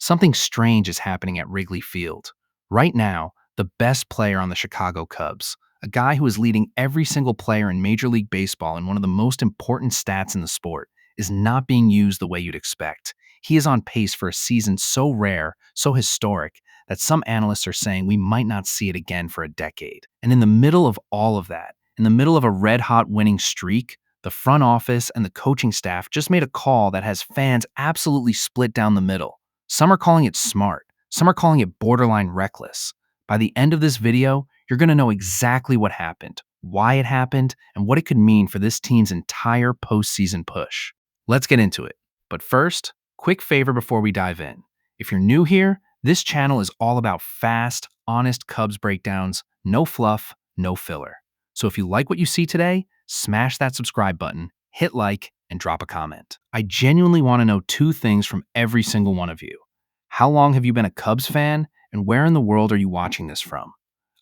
Something strange is happening at Wrigley Field. Right now, the best player on the Chicago Cubs, a guy who is leading every single player in Major League Baseball in one of the most important stats in the sport, is not being used the way you'd expect. He is on pace for a season so rare, so historic, that some analysts are saying we might not see it again for a decade. And in the middle of all of that, in the middle of a red-hot winning streak, the front office and the coaching staff just made a call that has fans absolutely split down the middle. Some are calling it smart. Some are calling it borderline reckless. By the end of this video, you're going to know exactly what happened, why it happened, and what it could mean for this team's entire postseason push. Let's get into it. But first, quick favor before we dive in. If you're new here, this channel is all about fast, honest Cubs breakdowns, no fluff, no filler. So if you like what you see today, smash that subscribe button, hit like, and drop a comment. I genuinely want to know two things from every single one of you. How long have you been a Cubs fan, and where in the world are you watching this from?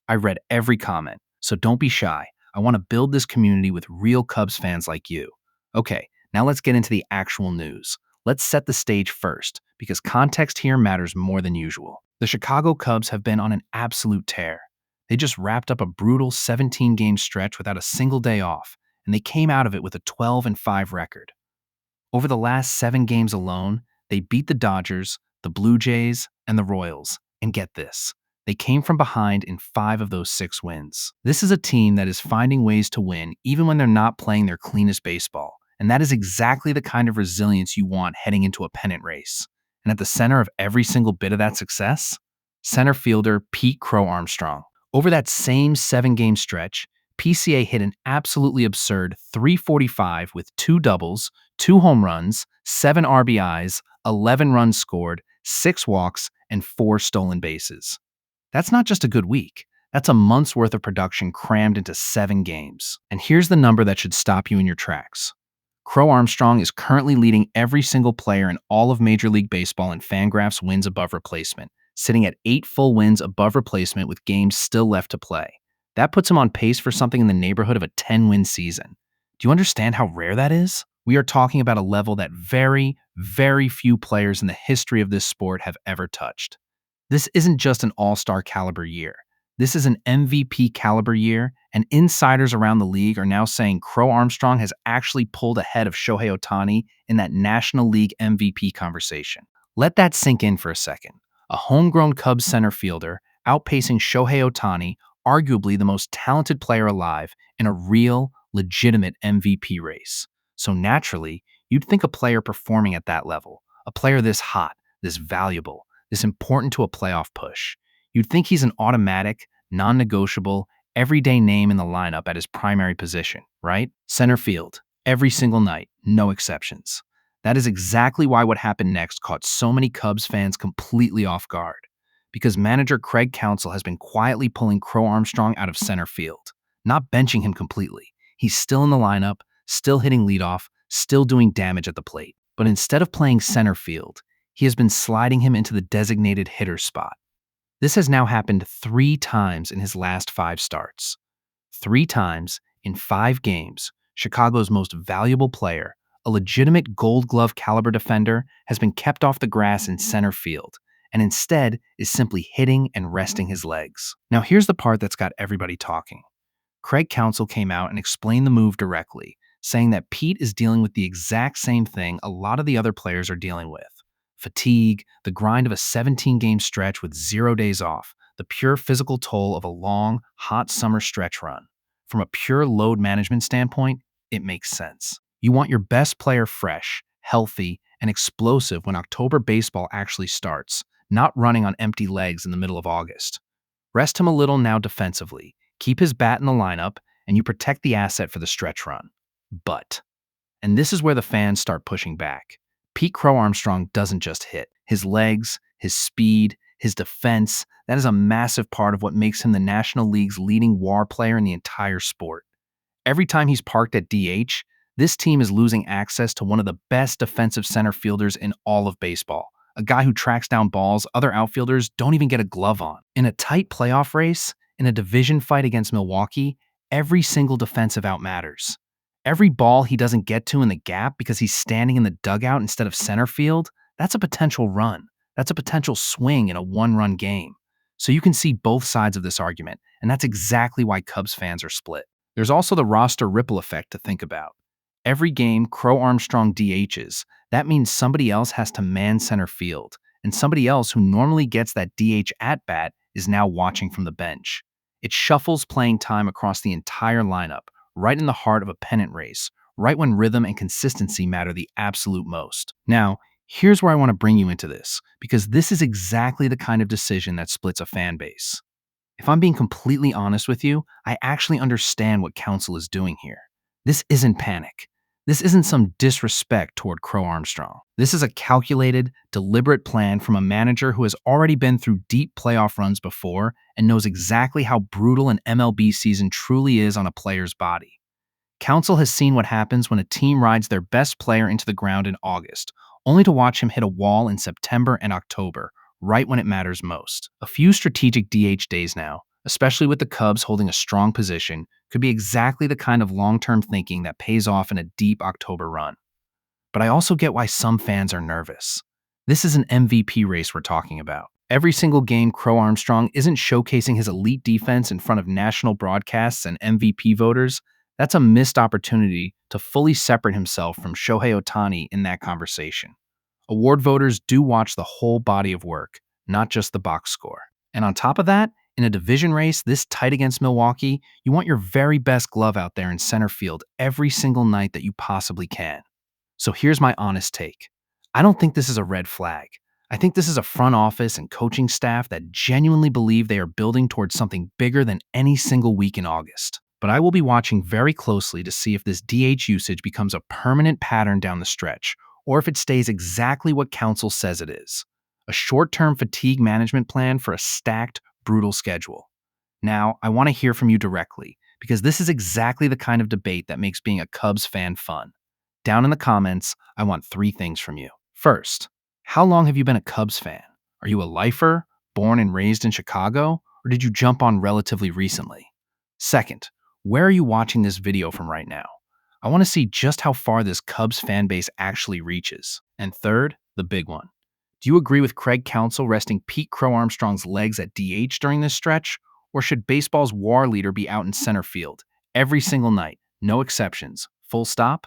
I read every comment, so don't be shy. I want to build this community with real Cubs fans like you. Okay, now let's get into the actual news. Let's set the stage first, because context here matters more than usual. The Chicago Cubs have been on an absolute tear. They just wrapped up a brutal 17-game stretch without a single day off, and they came out of it with a 12-5 record. Over the last 7 games alone, they beat the Dodgers, the Blue Jays, and the Royals. And get this, they came from behind in 5 of those 6 wins. This is a team that is finding ways to win even when they're not playing their cleanest baseball. And that is exactly the kind of resilience you want heading into a pennant race. And at the center of every single bit of that success, center fielder Pete Crow-Armstrong. Over that same 7-game stretch, PCA hit an absolutely absurd .345 with 2 doubles, 2 home runs, 7 RBIs, 11 runs scored, 6 walks, and 4 stolen bases. That's not just a good week. That's a month's worth of production crammed into 7 games. And here's the number that should stop you in your tracks. Crow-Armstrong is currently leading every single player in all of Major League Baseball in Fangraphs wins above replacement, sitting at 8 full wins above replacement with games still left to play. That puts him on pace for something in the neighborhood of a 10-win season. Do you understand how rare that is? We are talking about a level that very, very few players in the history of this sport have ever touched. This isn't just an all-star caliber year. This is an MVP caliber year, and insiders around the league are now saying Crow-Armstrong has actually pulled ahead of Shohei Ohtani in that National League MVP conversation. Let that sink in for a second. A homegrown Cubs center fielder outpacing Shohei Ohtani, arguably the most talented player alive, in a real, legitimate MVP race. So naturally, you'd think a player performing at that level, a player this hot, this valuable, this important to a playoff push, you'd think he's an automatic, non-negotiable, everyday name in the lineup at his primary position, right? Center field, every single night, no exceptions. That is exactly why what happened next caught so many Cubs fans completely off guard. Because manager Craig Counsell has been quietly pulling Crow-Armstrong out of center field, not benching him completely. He's still in the lineup, still hitting leadoff, still doing damage at the plate. But instead of playing center field, he has been sliding him into the designated hitter spot. This has now happened 3 times in his last 5 starts. 3 times in 5 games, Chicago's most valuable player, a legitimate Gold Glove caliber defender, has been kept off the grass in center field, and instead is simply hitting and resting his legs. Now here's the part that's got everybody talking. Craig Counsell came out and explained the move directly, saying that Pete is dealing with the exact same thing a lot of the other players are dealing with. Fatigue, the grind of a 17-game stretch with 0 days off, the pure physical toll of a long, hot summer stretch run. From a pure load management standpoint, it makes sense. You want your best player fresh, healthy, and explosive when October baseball actually starts, not running on empty legs in the middle of August. Rest him a little now defensively, keep his bat in the lineup, and you protect the asset for the stretch run. But, and this is where the fans start pushing back, Pete Crow-Armstrong doesn't just hit. His legs, his speed, his defense, that is a massive part of what makes him the National League's leading WAR player in the entire sport. Every time he's parked at DH, this team is losing access to one of the best defensive center fielders in all of baseball, a guy who tracks down balls other outfielders don't even get a glove on. In a tight playoff race, in a division fight against Milwaukee, every single defensive out matters. Every ball he doesn't get to in the gap because he's standing in the dugout instead of center field, that's a potential run. That's a potential swing in a one-run game. So you can see both sides of this argument, and that's exactly why Cubs fans are split. There's also the roster ripple effect to think about. Every game Crow-Armstrong DHs, that means somebody else has to man center field, and somebody else who normally gets that DH at-bat is now watching from the bench. It shuffles playing time across the entire lineup, right in the heart of a pennant race, right when rhythm and consistency matter the absolute most. Now, here's where I want to bring you into this, because this is exactly the kind of decision that splits a fan base. If I'm being completely honest with you, I actually understand what Counsell is doing here. This isn't panic. This isn't some disrespect toward Crow-Armstrong. This is a calculated, deliberate plan from a manager who has already been through deep playoff runs before and knows exactly how brutal an MLB season truly is on a player's body. Counsell has seen what happens when a team rides their best player into the ground in August, only to watch him hit a wall in September and October, right when it matters most. A few strategic DH days now, especially with the Cubs holding a strong position, could be exactly the kind of long-term thinking that pays off in a deep October run. But I also get why some fans are nervous. This is an MVP race we're talking about. Every single game Crow-Armstrong isn't showcasing his elite defense in front of national broadcasts and MVP voters. That's a missed opportunity to fully separate himself from Shohei Ohtani in that conversation. Award voters do watch the whole body of work, not just the box score. And on top of that, in a division race this tight against Milwaukee, you want your very best glove out there in center field every single night that you possibly can. So here's my honest take. I don't think this is a red flag. I think this is a front office and coaching staff that genuinely believe they are building towards something bigger than any single week in August. But I will be watching very closely to see if this DH usage becomes a permanent pattern down the stretch, or if it stays exactly what Counsell says it is. A short-term fatigue management plan for a stacked, brutal schedule. Now, I want to hear from you directly, because this is exactly the kind of debate that makes being a Cubs fan fun. Down in the comments, I want 3 things from you. First, how long have you been a Cubs fan? Are you a lifer, born and raised in Chicago, or did you jump on relatively recently? Second, where are you watching this video from right now? I want to see just how far this Cubs fan base actually reaches. And third, the big one. Do you agree with Craig Counsell resting Pete Crow-Armstrong's legs at DH during this stretch? Or should baseball's WAR leader be out in center field every single night, no exceptions, full stop?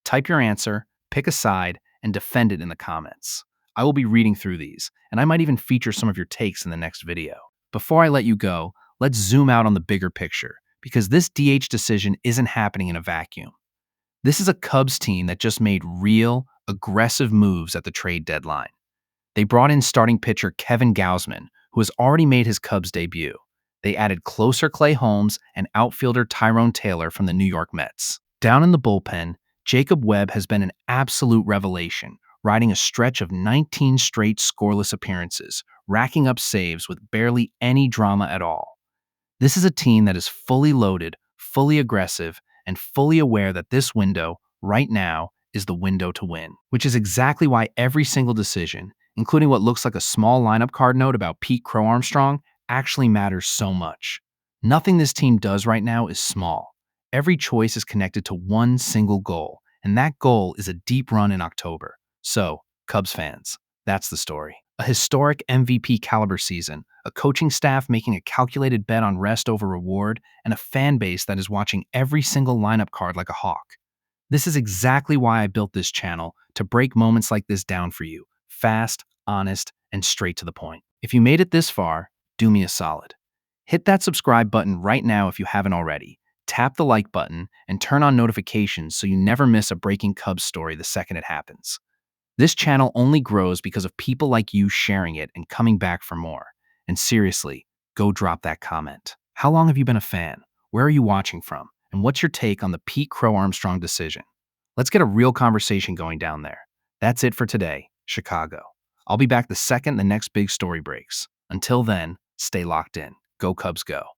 Type your answer, pick a side, and defend it in the comments. I will be reading through these, and I might even feature some of your takes in the next video. Before I let you go, let's zoom out on the bigger picture, because this DH decision isn't happening in a vacuum. This is a Cubs team that just made real, aggressive moves at the trade deadline. They brought in starting pitcher Kevin Gausman, who has already made his Cubs debut. They added closer Clay Holmes and outfielder Tyrone Taylor from the New York Mets. Down in the bullpen, Jacob Webb has been an absolute revelation, riding a stretch of 19 straight scoreless appearances, racking up saves with barely any drama at all. This is a team that is fully loaded, fully aggressive, and fully aware that this window, right now, is the window to win, which is exactly why every single decision, including what looks like a small lineup card note about Pete Crow-Armstrong, actually matters so much. Nothing this team does right now is small. Every choice is connected to one single goal, and that goal is a deep run in October. So, Cubs fans, that's the story. A historic MVP caliber season, a coaching staff making a calculated bet on rest over reward, and a fan base that is watching every single lineup card like a hawk. This is exactly why I built this channel, to break moments like this down for you, fast, honest, and straight to the point. If you made it this far, do me a solid. Hit that subscribe button right now if you haven't already. Tap the like button and turn on notifications so you never miss a breaking Cubs story the second it happens. This channel only grows because of people like you sharing it and coming back for more. And seriously, go drop that comment. How long have you been a fan? Where are you watching from? And what's your take on the Pete Crow-Armstrong decision? Let's get a real conversation going down there. That's it for today, Chicago. I'll be back the second the next big story breaks. Until then, stay locked in. Go Cubs go.